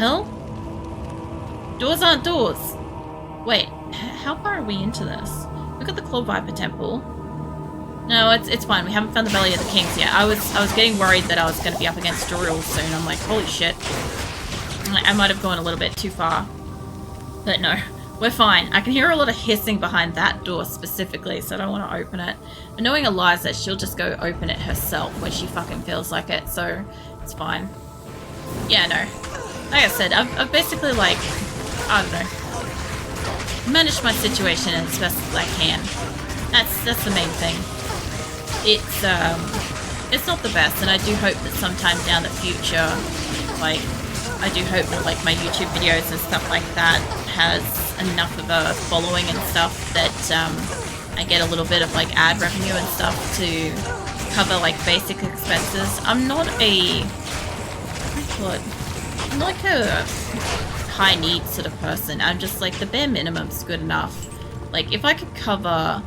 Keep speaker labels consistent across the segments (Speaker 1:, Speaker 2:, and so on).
Speaker 1: hell? Doors aren't doors. Wait, how far are we into this? Look at the Claw Viper Temple. No, it's fine. We haven't found the Belly of the Kings yet. I was getting worried that I was going to be up against Darul soon. I'm like, holy shit. I might have gone a little bit too far. But no, we're fine. I can hear a lot of hissing behind that door specifically, so I don't want to open it. But knowing Eliza, she'll just go open it herself when she fucking feels like it, so it's fine. Yeah, no. Like I said, I've basically, like, I don't know, managed my situation as best as I can. That's the main thing. It's not the best, and I do hope that sometime down the future, like, I do hope that, like, my YouTube videos and stuff like that has enough of a following and stuff that, I get a little bit of, like, ad revenue and stuff to cover, like, basic expenses. I'm not a, I'm like a high needs sort of person. I'm just, like, the bare minimum's good enough. Like, if I could cover,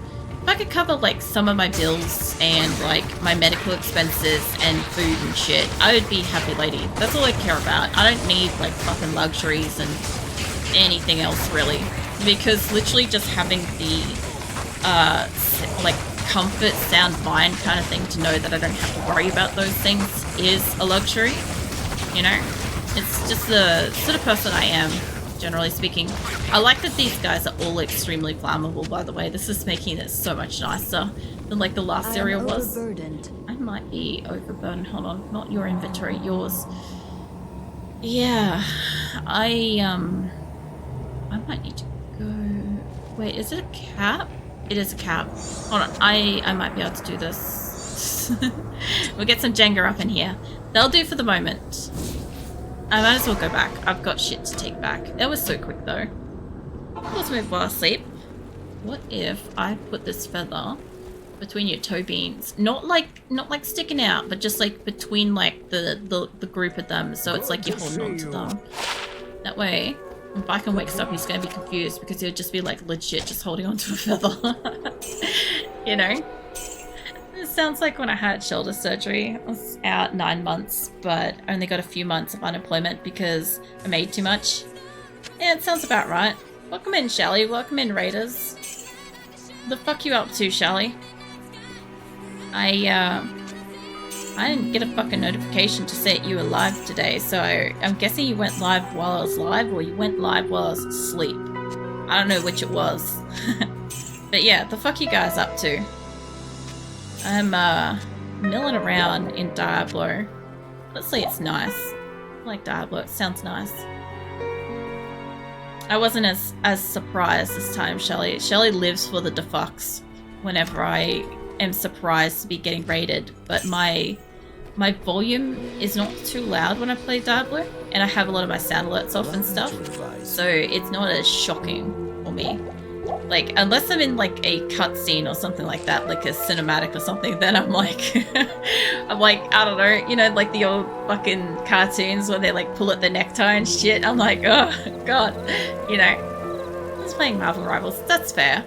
Speaker 1: like, some of my bills and, like, my medical expenses and food and shit, I would be happy lady. That's all I care about. I don't need, like, fucking luxuries and anything else, really. Because literally just having the, like, comfort, sound mind kind of thing to know that I don't have to worry about those things is a luxury, you know? It's just the sort of person I am, generally speaking. I like that these guys are all extremely flammable, by the way. This is making it so much nicer than, like, the last area was. I might be overburdened. Hold on. Not your inventory, yours. Yeah. I might need to go... Wait, is it a cap? It is a cap. Hold on. I might be able to do this. We'll get some Jenga up in here. That'll do for the moment. I might as well go back. I've got shit to take back. That was so quick, though. Let's move while asleep. What if I put this feather between your toe beans? Not like sticking out, but just like between like the group of them, so it's like you're holding on to them. That way, when Viking wakes up, he's gonna be confused because he'll just be like legit just holding on to a feather. You know? It sounds like when I had shoulder surgery. I was out 9 months, but only got a few months of unemployment because I made too much. Yeah, it sounds about right. Welcome in, Shelly. Welcome in, Raiders. The fuck you up to, Shelly? I didn't get a fucking notification to say you were live today, so I'm guessing you went live while I was live, or you went live while I was asleep. I don't know which it was. But yeah, the fuck you guys up to? I'm, milling around in Diablo. Let's say it's nice. I like Diablo, it sounds nice. I wasn't as surprised this time, Shelly. Shelly lives for the defucks whenever I am surprised to be getting raided, but my volume is not too loud when I play Diablo, and I have a lot of my sound alerts off and stuff, so it's not as shocking for me. Like, unless I'm in, like, a cutscene or something like that, like a cinematic or something, then I'm like, I don't know, you know, like the old fucking cartoons where they, like, pull at the necktie and shit. I'm like, oh, God, you know. I was playing Marvel Rivals. That's fair.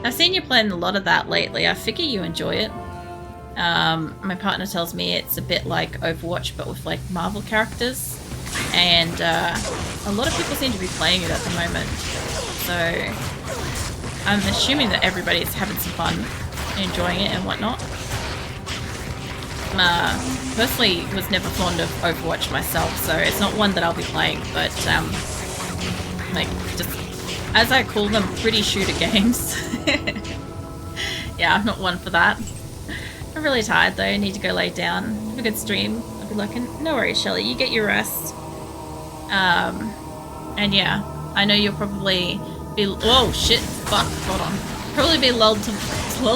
Speaker 1: I've seen you playing a lot of that lately. I figure you enjoy it. My partner tells me it's a bit like Overwatch, but with, like, Marvel characters. And a lot of people seem to be playing it at the moment. So I'm assuming that everybody's having some fun and enjoying it and whatnot. Personally was never fond of Overwatch myself, so it's not one that I'll be playing, but like, just as I call them, pretty shooter games. Yeah, I'm not one for that. I'm really tired though, I need to go lay down. Have a good stream. I'll be looking. No worries, Shelly, you get your rest. And yeah, I know you'll probably be, oh shit, fuck, hold on. Probably be lulled to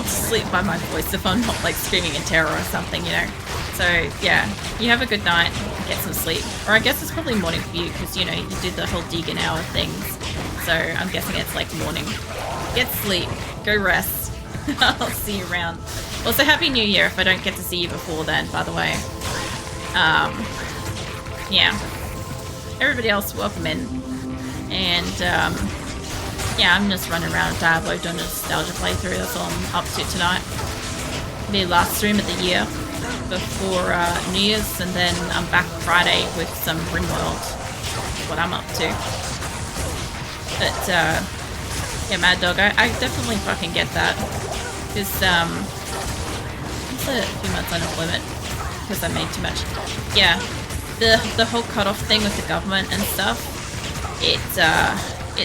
Speaker 1: sleep by my voice if I'm not like screaming in terror or something, you know. So yeah, you have a good night, get some sleep. Or I guess it's probably morning for you because, you know, you do the whole Deegan hour things. So I'm guessing it's like morning. Get sleep, go rest. I'll see you around. Also, Happy New Year if I don't get to see you before then, by the way. Yeah. Everybody else, welcome in. And yeah, I'm just running around Diablo doing a nostalgia playthrough. That's all I'm up to tonight. Be last stream of the year before New Year's, and then I'm back Friday with some RimWorld. what I'm up to. But, yeah, Mad Dog, I definitely fucking get that. Because, it's a few months unemployment because I made too much. Yeah, the whole cutoff thing with the government and stuff, it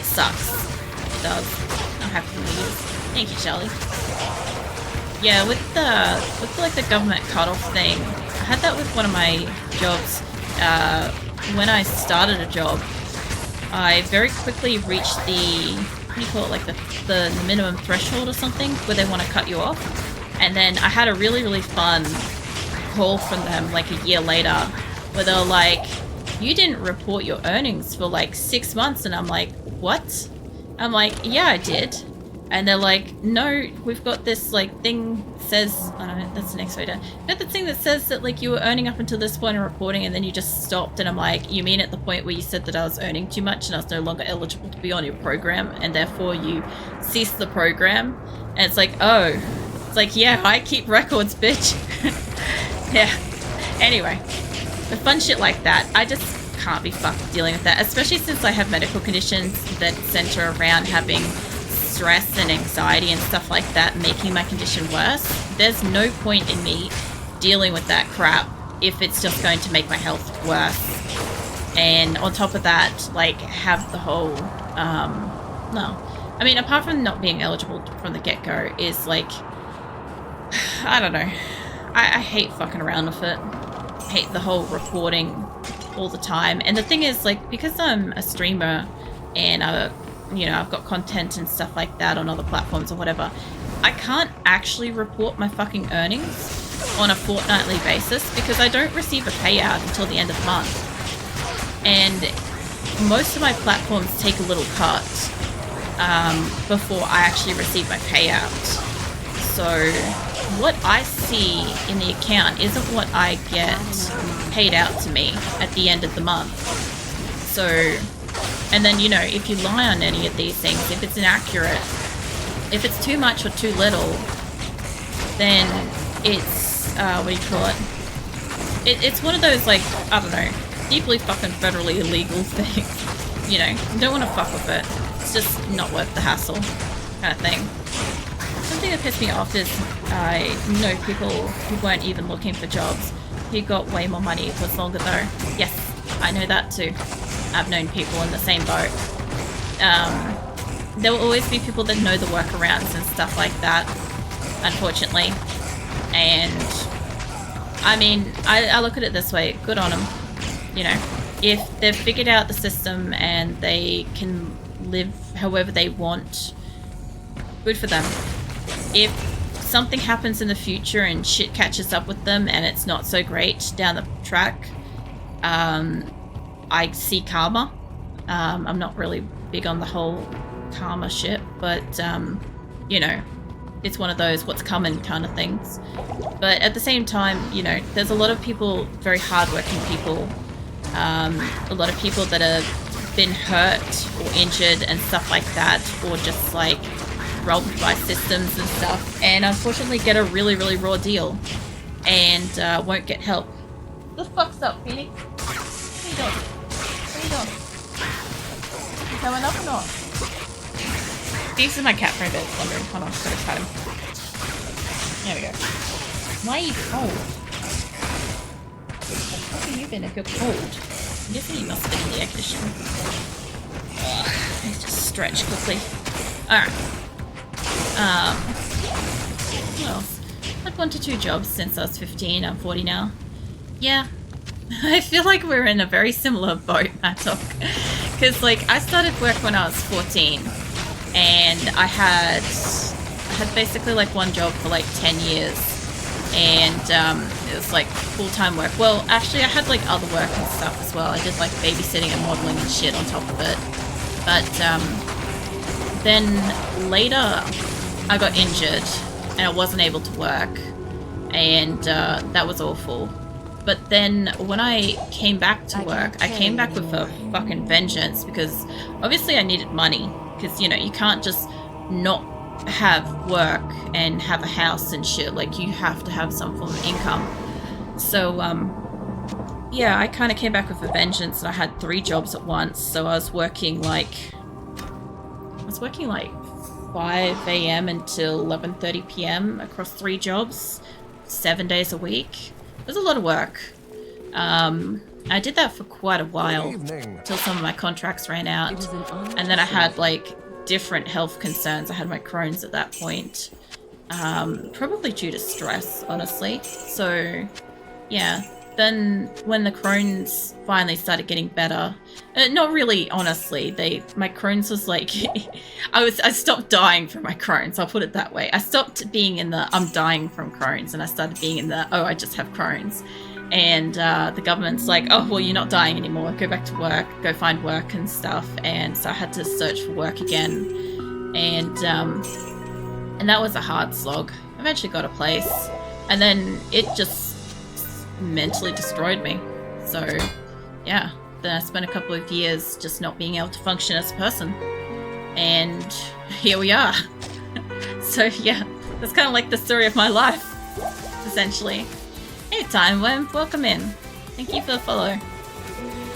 Speaker 1: sucks. It does. I'm happy for you. Thank you, Charlie. Yeah, with the government cutoff thing, I had that with one of my jobs. When I started a job, I very quickly reached the, what do you call it, like the minimum threshold or something, where they want to cut you off. And then I had a really, really fun call from them like a year later, where they were like, you didn't report your earnings for like 6 months. And I'm like, what? I'm like, yeah, I did. And they're like, no, we've got this like thing says, I don't know, that's the next way down. We've got the thing that says that like you were earning up until this point in reporting and then you just stopped. And I'm like, you mean at the point where you said that I was earning too much and I was no longer eligible to be on your program and therefore you ceased the program? And it's like, oh, it's like, yeah, I keep records, bitch. Yeah. Anyway, the fun shit like that, I just can't be fucked dealing with that, especially since I have medical conditions that center around having stress and anxiety and stuff like that making my condition worse. There's no point in me dealing with that crap if it's just going to make my health worse. And on top of that, like, have the whole no, I mean, apart from not being eligible from the get-go, is like, I don't know, I hate fucking around with it. I hate the whole reporting all the time. And the thing is, like, because I'm a streamer and you know, I've got content and stuff like that on other platforms or whatever, I can't actually report my fucking earnings on a fortnightly basis because I don't receive a payout until the end of the month. And most of my platforms take a little cut before I actually receive my payout. So what I see in the account isn't what I get paid out to me at the end of the month. So, and then, you know, if you lie on any of these things, if it's inaccurate, if it's too much or too little, then it's, what do you call it? It's one of those, like, I don't know, deeply fucking federally illegal things. You know, you don't want to fuck with it. It's just not worth the hassle, kind of thing. Something that pissed me off is I know people who weren't even looking for jobs who got way more money for longer though. Yes, I know that too. I've known people in the same boat. There will always be people that know the workarounds and stuff like that, unfortunately. And I mean, I look at it this way, good on them. You know, if they've figured out the system and they can live however they want, good for them. If something happens in the future and shit catches up with them and it's not so great down the track, I see karma. I'm not really big on the whole karma shit, but you know, it's one of those what's coming kind of things. But at the same time, you know, there's a lot of people, very hardworking people, a lot of people that have been hurt or injured and stuff like that, or just like robbed by systems and stuff, and unfortunately get a really, really raw deal and won't get help. The fuck's up, Phoenix? What are you doing? What are you doing? You coming up or not? Phoenix is my cat for a bit, wondering. Hold on, gotta cut him. There we go. Why are you cold? What have you been if you're cold? I'm guessing you must have been in the air conditioning. Let's just stretch quickly. Alright. What else? I've 1 to 2 jobs since I was 15. I'm 40 now. Yeah. I feel like we're in a very similar boat, Matok. Because, like, I started work when I was 14. And I had basically, like, one job for, like, 10 years. And, it was, like, full-time work. Well, actually, I had, like, other work and stuff as well. I did, like, babysitting and modeling and shit on top of it. But, then later I got injured and I wasn't able to work, and that was awful. But then when I came back to work, I came back with a fucking vengeance, because obviously I needed money, because, you know, you can't just not have work and have a house and shit. Like, you have to have some form of income. So yeah, I kind of came back with a vengeance, and I had 3 jobs at once. So I was working like 5 a.m. until 11:30 p.m. across 3 jobs, 7 days a week. It was a lot of work. I did that for quite a while, till some of my contracts ran out. And then I had like different health concerns. I had my Crohn's at that point. Probably due to stress, honestly. So, yeah. Then when the Crohn's finally started getting better, not really, honestly, my Crohn's was like, I stopped dying from my Crohn's, I'll put it that way. I stopped being in the, I'm dying from Crohn's, and I started being in the, oh, I just have Crohn's. And the government's like, oh, well, you're not dying anymore, go back to work, go find work and stuff. And so I had to search for work again. And that was a hard slog. I eventually got a place, and then it just mentally destroyed me. So yeah, then I spent a couple of years just not being able to function as a person, and here we are. So yeah, that's kind of like the story of my life, essentially. Hey Time Worm, welcome in. Thank you for the follow.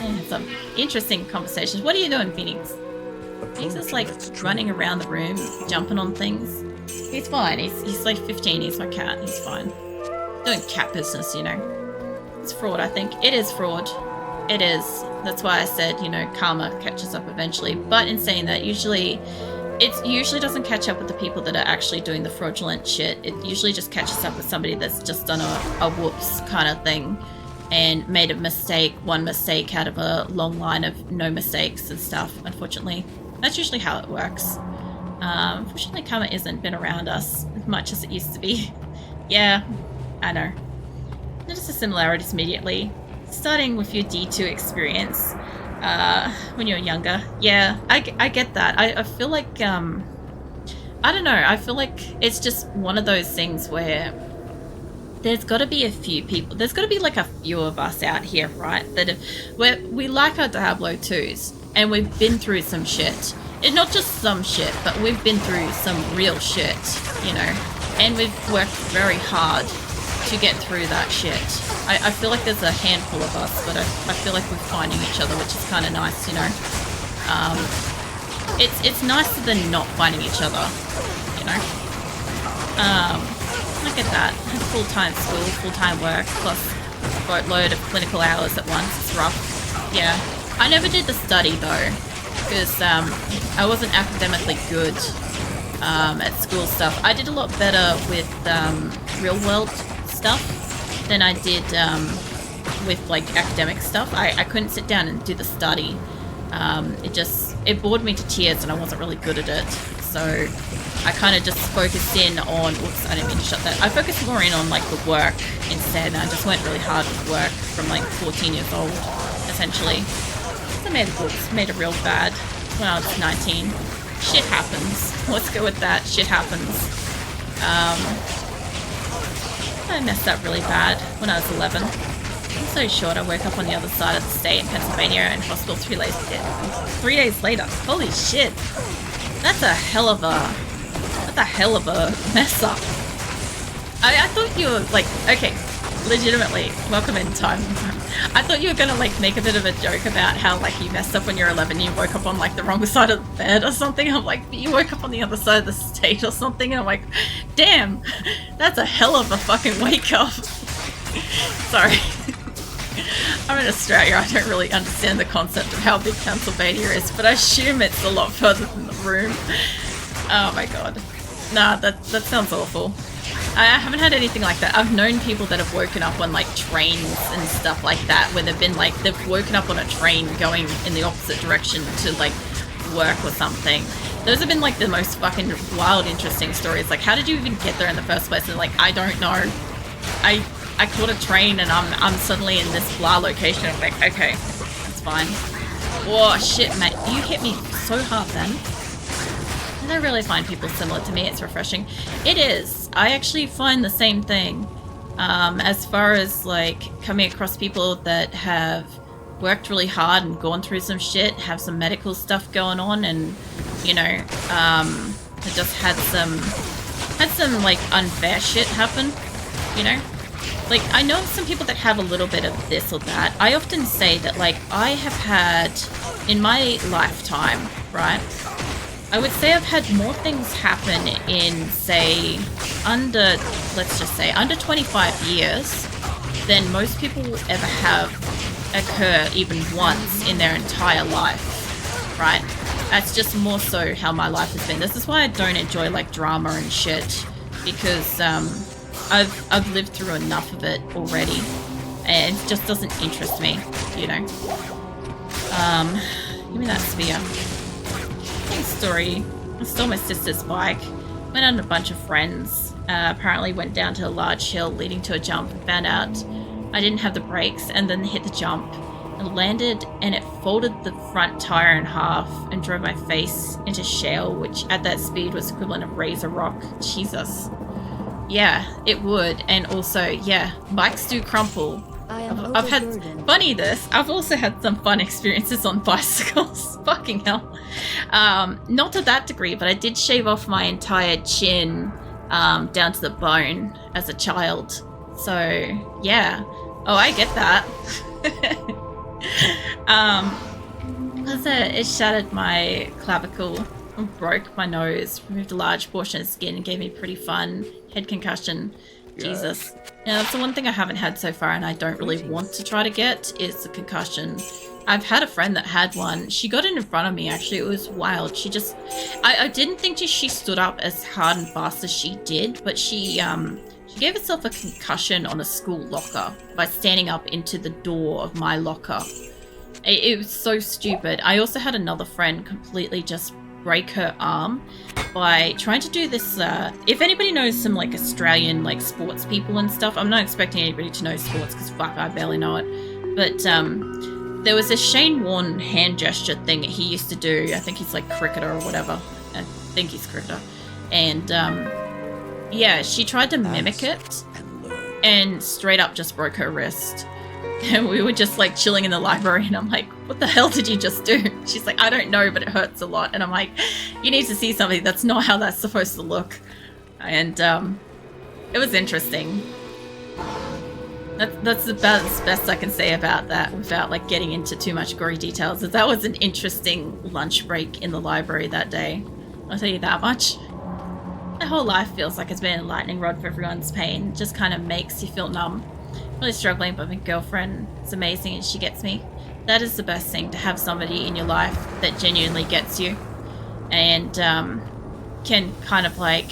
Speaker 1: Yeah, some interesting conversations. What are you doing, Phoenix? Phoenix is like running around the room, jumping on things. He's fine, he's like 15, he's my cat, he's fine. Doing cat business, you know. It's fraud, I think. It is fraud. It is. That's why I said, you know, karma catches up eventually. But in saying that, it usually doesn't catch up with the people that are actually doing the fraudulent shit. It usually just catches up with somebody that's just done a whoops kind of thing and made a mistake, one mistake out of a long line of no mistakes and stuff, unfortunately. That's usually how it works. Unfortunately, karma isn't been around us as much as it used to be. Yeah, I know. Notice the similarities immediately. Starting with your D2 experience when you were younger. Yeah, I get that. I feel like, I don't know, I feel like it's just one of those things where there's got to be a few people, there's got to be like a few of us out here, right, that we like our Diablo 2s, and we've been through some shit. And not just some shit, but we've been through some real shit, you know, and we've worked very hard to get through that shit. I feel like there's a handful of us, but I feel like we're finding each other, which is kind of nice, you know. It's nicer than not finding each other, you know. I get that. Full-time school, full-time work, plus a boatload of clinical hours at once. It's rough. Yeah. I never did the study though, because I wasn't academically good at school stuff. I did a lot better with real-world stuff than I did with like academic stuff. I couldn't sit down and do the study. It bored me to tears, and I wasn't really good at it. So I kind of just focused in on, whoops, I didn't mean to shut that. I focused more in on like the work instead, and I just went really hard with work from like 14 years old, essentially. So I made it real bad when I was 19. Shit happens. Let's go with that. Shit happens. I messed up really bad when I was 11. I'm so short, I woke up on the other side of the state in Pennsylvania in hospital 3 days later. Holy shit. That's a hell of a mess up. I thought you were like, okay, legitimately, welcome in Time. I thought you were gonna like make a bit of a joke about how like you messed up when you were 11 and you woke up on like the wrong side of the bed or something. I'm like, you woke up on the other side of the state or something, and I'm like, damn, that's a hell of a fucking wake up. Sorry. I'm in Australia, I don't really understand the concept of how big Pennsylvania is, but I assume it's a lot further than the room. Oh my god. Nah, that sounds awful. I haven't had anything like that. I've known people that have woken up on like trains and stuff like that, where they've woken up on a train going in the opposite direction to like work or something. Those have been like the most fucking wild, interesting stories. Like, how did you even get there in the first place? And like, I don't know. I caught a train and I'm suddenly in this blah location. I'm like, okay, that's fine. Oh shit, mate, you hit me so hard then. And I really find people similar to me. It's refreshing. It is. I actually find the same thing. As far as like coming across people that have worked really hard and gone through some shit, have some medical stuff going on, and you know, just had some like unfair shit happen, you know. like, I know some people that have a little bit of this or that. I often say that, like, I have had, in my lifetime, right, I would say I've had more things happen in, say, let's just say, under 25 years than most people will ever have occur even once in their entire life, right? That's just more so how my life has been. This is why I don't enjoy, like, drama and shit, because I've lived through enough of it already, and it just doesn't interest me, you know. Give me that spear. Long story. I stole my sister's bike, went on a bunch of friends, apparently went down to a large hill leading to a jump, and found out I didn't have the brakes, and then hit the jump and landed, and it folded the front tire in half and drove my face into shale, which at that speed was equivalent of razor rock. Jesus. Yeah, it would. And also, yeah, bikes do crumple. I've had, funny this, I've also had some fun experiences on bicycles. Fucking hell. Not to that degree, but I did shave off my entire chin down to the bone as a child. So, yeah. Oh, I get that. It shattered my clavicle, broke my nose, removed a large portion of skin, and gave me pretty fun head concussion. Jesus. Yeah, that's the one thing I haven't had so far, and I don't really want to try to get, is the concussion. I've had a friend that had one. She got it in front of me, actually. It was wild. She just... I didn't think she stood up as hard and fast as she did, but she gave herself a concussion on a school locker by standing up into the door of my locker. It was so stupid. I also had another friend completely just break her arm by trying to do this, if anybody knows some, like, Australian, like, sports people and stuff, I'm not expecting anybody to know sports, because fuck, I barely know it, but there was a Shane Warne hand gesture thing that he used to do. I think he's, like, cricketer or whatever. I think he's cricketer. And yeah, she tried to mimic it and straight up just broke her wrist. And we were just, like, chilling in the library, and I'm like, what the hell did you just do? She's like, I don't know, but it hurts a lot. And I'm like, you need to see something. That's not how that's supposed to look. And it was interesting. That's the best I can say about that without, like, getting into too much gory details. That was an interesting lunch break in the library that day. I'll tell you that much. My whole life feels like it's been a lightning rod for everyone's pain. It just kind of makes you feel numb. Really struggling, but my girlfriend is amazing and she gets me. That is the best thing, to have somebody in your life that genuinely gets you and can kind of, like,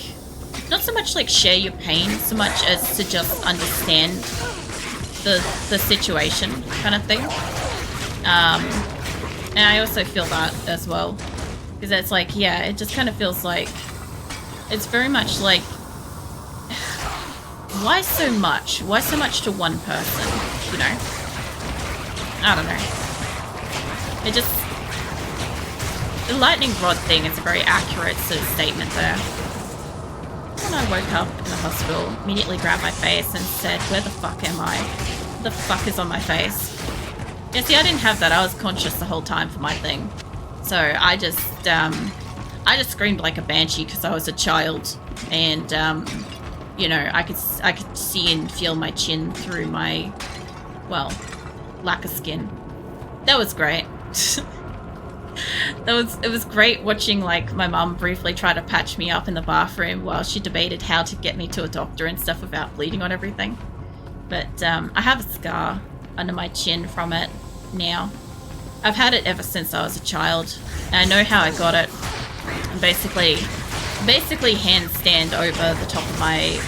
Speaker 1: not so much like share your pain so much as to just understand the situation kind of thing. And I also feel that as well, because it's like, yeah, it just kind of feels like it's very much like, why so much? Why so much to one person, you know? I don't know. It just... The lightning rod thing is a very accurate sort of statement there. When I woke up in the hospital, immediately grabbed my face and said, where the fuck am I? What the fuck is on my face? Yeah, see, I didn't have that. I was conscious the whole time for my thing. So I just screamed like a banshee because I was a child. And, you know, I could see and feel my chin through my, well, lack of skin. That was great. It was great watching, like, my mum briefly try to patch me up in the bathroom while she debated how to get me to a doctor and stuff without bleeding on everything. But I have a scar under my chin from it now. I've had it ever since I was a child, and I know how I got it. And basically handstand over the top of my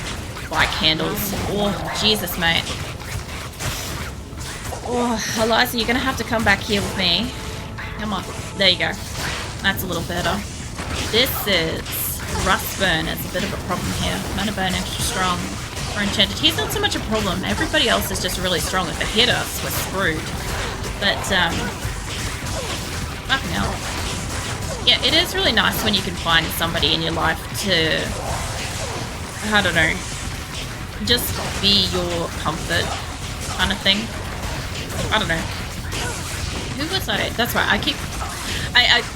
Speaker 1: bike handles. Oh, Jesus, mate. Oh, Eliza, you're gonna have to come back here with me. Come on. There you go. That's a little better. This is Rustburn. It's a bit of a problem here. Metaburn extra strong. Or enchanted. He's not so much a problem. Everybody else is just really strong. If they hit us, we're screwed. But, fucking hell. Yeah, it is really nice when you can find somebody in your life to, I don't know, just be your comfort kind of thing. I don't know. Who was I? That's right.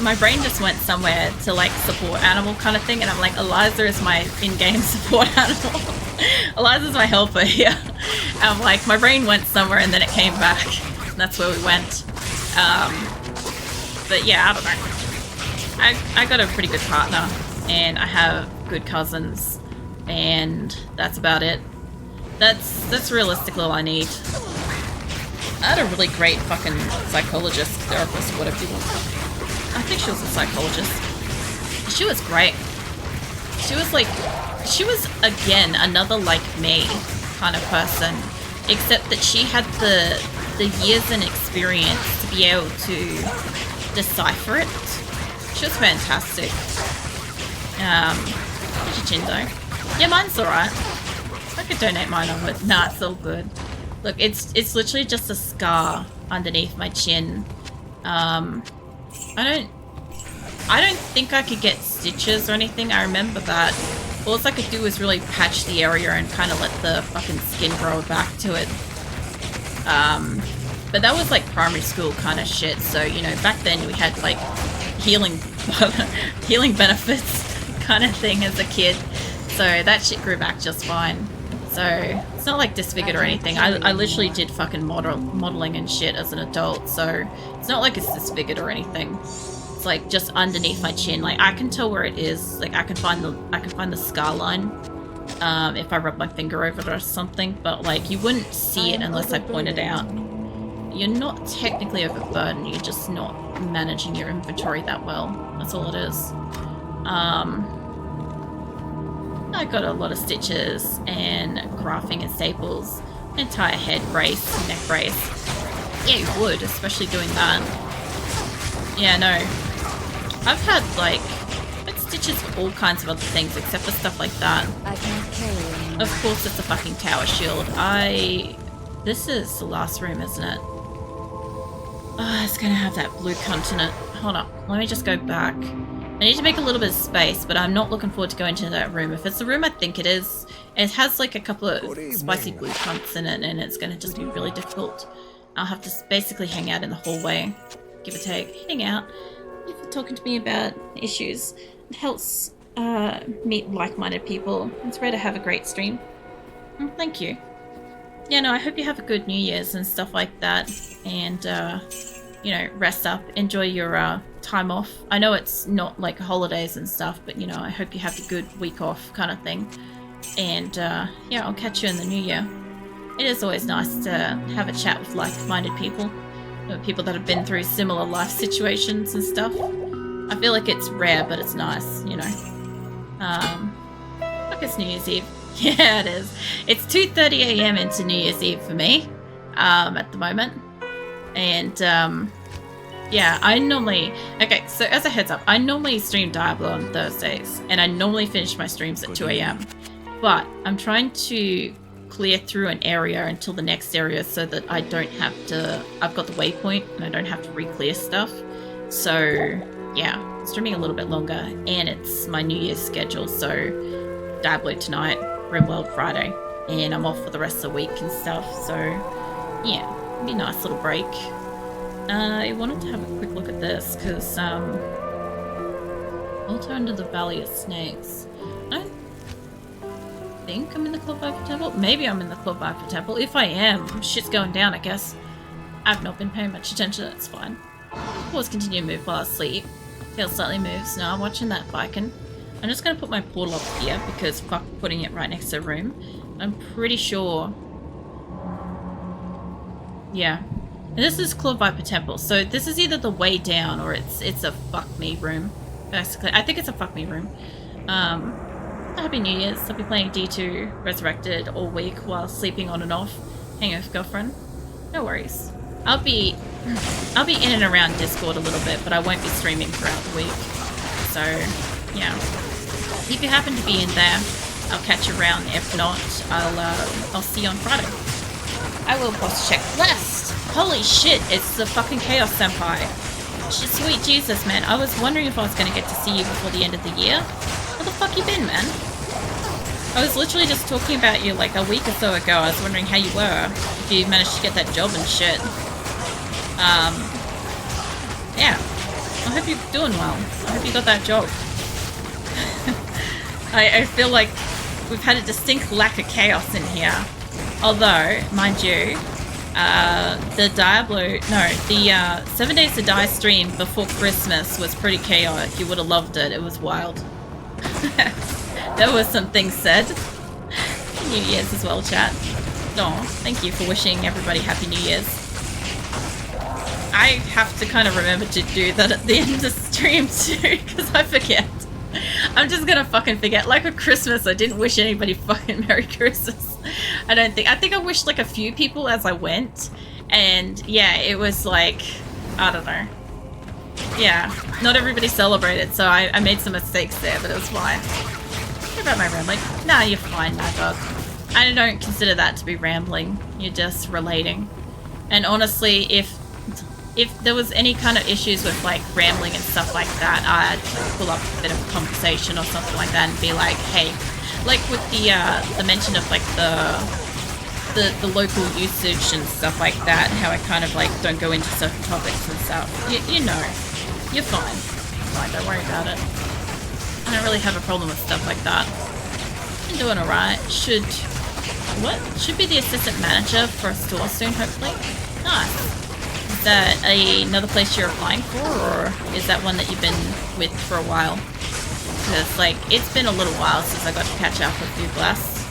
Speaker 1: My brain just went somewhere to, like, support animal kind of thing, and I'm like, Eliza is my in-game support animal. Eliza's my helper here. I'm like, my brain went somewhere and then it came back. And that's where we went. But yeah, I don't know. I got a pretty good partner, and I have good cousins, and that's about it. That's realistically all I need. I had a really great fucking psychologist, therapist, whatever you want. I think she was a psychologist. She was great. She was again another like me kind of person, except that she had the years and experience to be able to decipher it. She was fantastic. How's your chin though? Yeah, mine's alright. I could donate mine onward. Nah, it's all good. Look, it's literally just a scar underneath my chin. I don't think I could get stitches or anything. I remember that. All I could do was really patch the area and kind of let the fucking skin grow back to it. But that was like primary school kind of shit. So, you know, back then we had like healing benefits kind of thing as a kid. So that shit grew back just fine. So it's not like disfigured or anything. I literally did fucking modeling and shit as an adult. So it's not like it's disfigured or anything. It's like just underneath my chin. Like I can tell where it is. Like I can find the scar line if I rub my finger over it or something. But like you wouldn't see it unless I pointed out. You're not technically overburdened. You're just not managing your inventory that well. That's all it is. I got a lot of stitches and graphing and staples, an entire head brace, neck brace. Yeah, you would, especially doing that. Yeah, no. I've had stitches for all kinds of other things except for stuff like that.
Speaker 2: I can't carry anymore.
Speaker 1: Of course it's a fucking tower shield. This is the last room, isn't it? Oh, it's gonna have that blue cunt in it. Hold up, let me just go back. I need to make a little bit of space, but I'm not looking forward to going to that room. If it's the room I think it is, it has like a couple of spicy blue cunts in it, and it's gonna just be really difficult. I'll have to basically hang out in the hallway, give or take. Hang out. If you're talking to me about issues, it helps meet like-minded people. It's rare to have a great stream. Thank you. Yeah, no, I hope you have a good New Year's and stuff like that, and you know, rest up, enjoy your time off. I know it's not like holidays and stuff, but you know, I hope you have a good week off kind of thing. And yeah, I'll catch you in the new year. It is always nice to have a chat with like-minded people, you know, people that have been through similar life situations and stuff. I feel like it's rare, but it's nice, you know. Look, it's New Year's Eve. Yeah, it is. It's 2:30 a.m. into New Year's Eve for me at the moment. And yeah, I normally... Okay, so as a heads up, I normally stream Diablo on Thursdays, and I normally finish my streams at 2 a.m. But I'm trying to clear through an area until the next area so that I don't have to... I've got the waypoint, and I don't have to re-clear stuff. So, yeah, streaming a little bit longer, and it's my New Year's schedule, so Diablo tonight, RimWorld Friday, and I'm off for the rest of the week and stuff, so yeah, it'll be a nice little break. I wanted to have a quick look at this, because Altar under the Valley of Snakes. I don't think I'm in the Club Viper Temple. Maybe I'm in the Club Viper Temple. If I am, shit's going down, I guess. I've not been paying much attention, that's fine. Pause continue to move while I sleep. Tail slightly moves. Now I'm watching that Viking. I'm just going to put my portal up here because fuck putting it right next to the room. I'm pretty sure... Yeah. And this is Club Viper Temple, so this is either the way down or it's a fuck me room. Basically, I think it's a fuck me room. Happy New Year's. I'll be playing D2 Resurrected all week while sleeping on and off. Hanging with girlfriend. No worries. I'll be in and around Discord a little bit, but I won't be streaming throughout the week. So, yeah. If you happen to be in there, I'll catch you around. If not, I'll see you on Friday. I will boss check last. Holy shit, it's the fucking Chaos Senpai. Sweet Jesus, man. I was wondering if I was going to get to see you before the end of the year. Where the fuck you been, man? I was literally just talking about you like a week or so ago. I was wondering how you were. If you managed to get that job and shit. Yeah. I hope you're doing well. I hope you got that job. I feel like we've had a distinct lack of chaos in here. Although, mind you, the 7 Days to Die stream before Christmas was pretty chaotic. You would have loved it. It was wild. There were some things said. New Year's as well, chat. Oh, thank you for wishing everybody Happy New Year's. I have to kind of remember to do that at the end of the stream too, because I forget. I'm just gonna fucking forget. Like with Christmas, I didn't wish anybody fucking Merry Christmas. I think I wished like a few people as I went, and yeah, it was like, I don't know. Yeah, not everybody celebrated, so I made some mistakes there, but it was fine. What about my rambling? Nah, you're fine, my dog. I don't consider that to be rambling. You're just relating. And honestly, if there was any kind of issues with like rambling and stuff like that, I'd pull up a bit of a conversation or something like that and be like, hey, like with the mention of like the local usage and stuff like that, and how I kind of like don't go into certain topics and stuff. You know, you're fine. Fine, don't worry about it. I don't really have a problem with stuff like that. I'm doing alright. Should be the assistant manager for a store soon, hopefully. Nice. Is that another place you're applying for, or is that one that you've been with for a while? Because, like, it's been a little while since I got to catch up with you, Glass.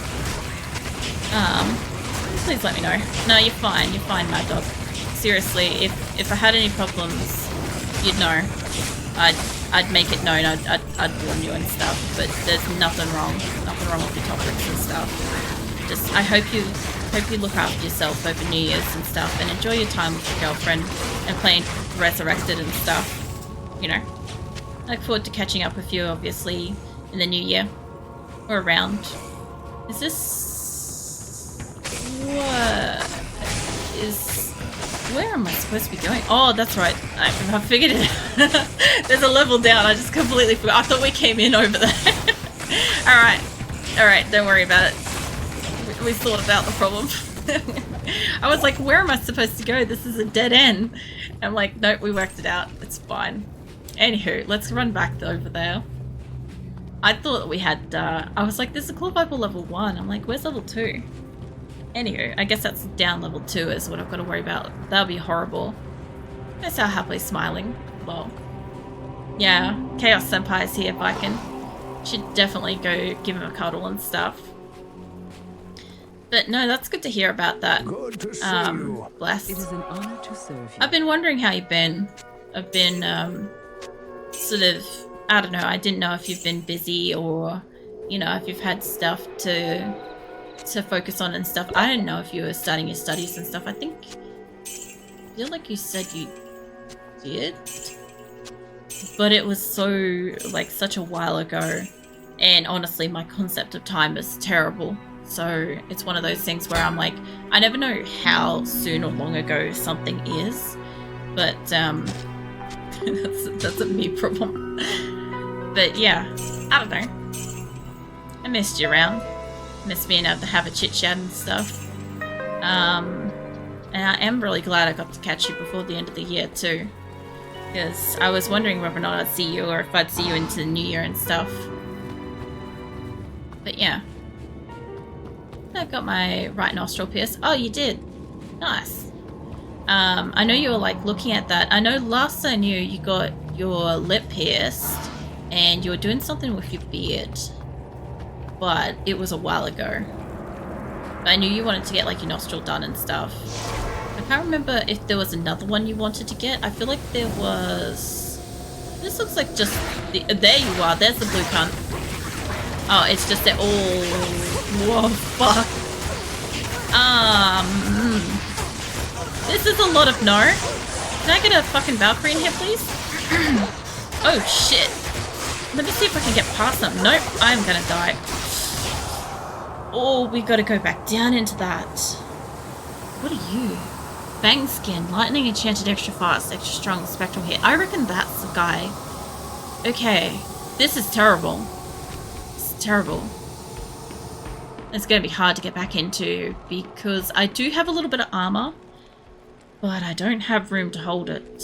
Speaker 1: Please let me know. No, you're fine, Mad Dog. Seriously, if I had any problems, you'd know. I'd make it known, I'd warn you and stuff, but there's nothing wrong with your topics and stuff. Just, I hope you look after yourself over New Year's and stuff, and enjoy your time with your girlfriend and playing Resurrected and stuff. You know, I look forward to catching up with you, obviously, in the new year or around. Is this where am I supposed to be going? Oh, that's right. I figured it. There's a level down. I just completely forgot. I thought we came in over there. All right. Don't worry about it. We thought about the problem. I was like, where am I supposed to go? This is a dead end. I'm like, nope, we worked it out. It's fine. Anywho, let's run back over there. I thought we had, I was like, there's a Claw Viper level 1. I'm like, where's level 2? Anywho, I guess that's down level 2 is what I've got to worry about. That'll be horrible. That's how happily smiling. Lol. Yeah, Chaos Senpai's here, Viking. Should definitely go give him a cuddle and stuff. But no, that's good to hear about that.
Speaker 2: Good to see you.
Speaker 1: Bless.
Speaker 3: It is an honor to serve you.
Speaker 1: I've been wondering how you've been. I've been, sort of, I don't know, I didn't know if you've been busy or, you know, if you've had stuff to focus on and stuff. I didn't know if you were starting your studies and stuff. I feel like you said you did, but it was so, like, such a while ago, and honestly, my concept of time is terrible. So it's one of those things where I'm like, I never know how soon or long ago something is, but that's a me problem. But yeah, I don't know. I missed you around. Missed being able to have a chit chat and stuff. And I am really glad I got to catch you before the end of the year too, because I was wondering whether or not I'd see you or if I'd see you into the new year and stuff. But yeah. I got my right nostril pierced. Oh, you did? Nice. I know you were like looking at that. I know last I knew you got your lip pierced and you were doing something with your beard, but it was a while ago. But I knew you wanted to get like your nostril done and stuff. I can't remember if there was another one you wanted to get. I feel like there was... This looks like just... There you are. There's the blue cunt. Oh, it's just they're all... Whoa, fuck. This is a lot of no. Can I get a fucking Valkyrie in here, please? Oh, shit. Let me see if I can get past them. Nope, I'm gonna die. Oh, we gotta go back down into that. What are you? Bang skin, lightning enchanted extra fast, extra strong, spectral hit. I reckon that's the guy. Okay, this is terrible. This is terrible. It's going to be hard to get back into because I do have a little bit of armor, but I don't have room to hold it.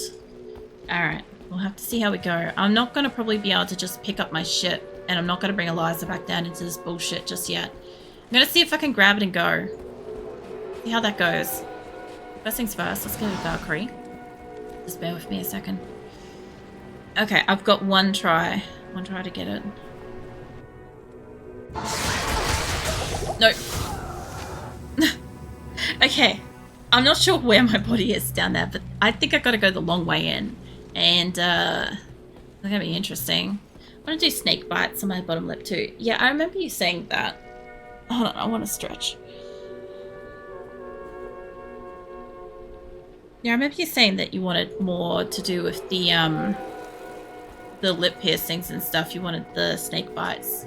Speaker 1: Alright, we'll have to see how we go. I'm not going to probably be able to just pick up my shit, and I'm not going to bring Eliza back down into this bullshit just yet. I'm going to see if I can grab it and go. See how that goes. First things first, let's get a Valkyrie. Just bear with me a second. Okay, I've got one try. One try to get it. Nope. Okay. I'm not sure where my body is down there, but I think I've got to go the long way in. And, it's going to be interesting. I want to do snake bites on my bottom lip too. Yeah, I remember you saying that. Hold on, I want to stretch. Yeah, I remember you saying that you wanted more to do with the lip piercings and stuff. You wanted the snake bites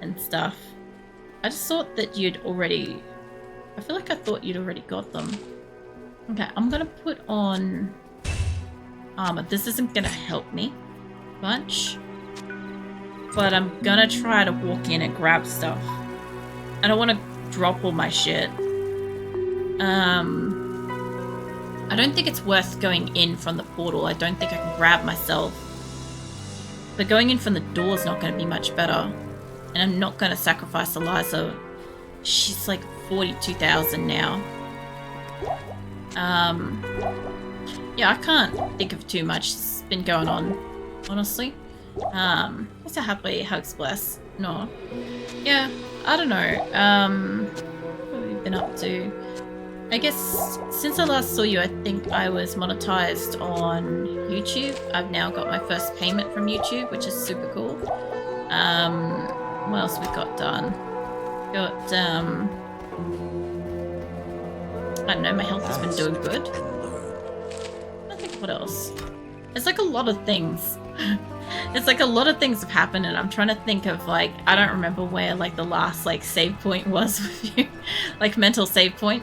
Speaker 1: and stuff. I just thought that you'd already... I feel like I thought you'd already got them. Okay, I'm gonna put on armor. This isn't gonna help me much. But I'm gonna try to walk in and grab stuff. I don't want to drop all my shit. I don't think it's worth going in from the portal. I don't think I can grab myself. But going in from the door is not going to be much better. And I'm not going to sacrifice Eliza. She's like 42,000 now. Yeah, I can't think of too much. It's been going on, honestly. What's a happy hugs bless? No. Yeah, I don't know. What have you been up to? I guess since I last saw you, I think I was monetized on YouTube. I've now got my first payment from YouTube, which is super cool. What else we got done? Got, I don't know, my health has been doing good. I think what else? It's like a lot of things. It's like a lot of things have happened, and I'm trying to think of, like, I don't remember where, like, the last, like, save point was with you. Like, mental save point.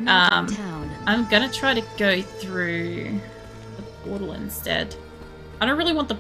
Speaker 1: I'm gonna try to go through the portal instead. I don't really want the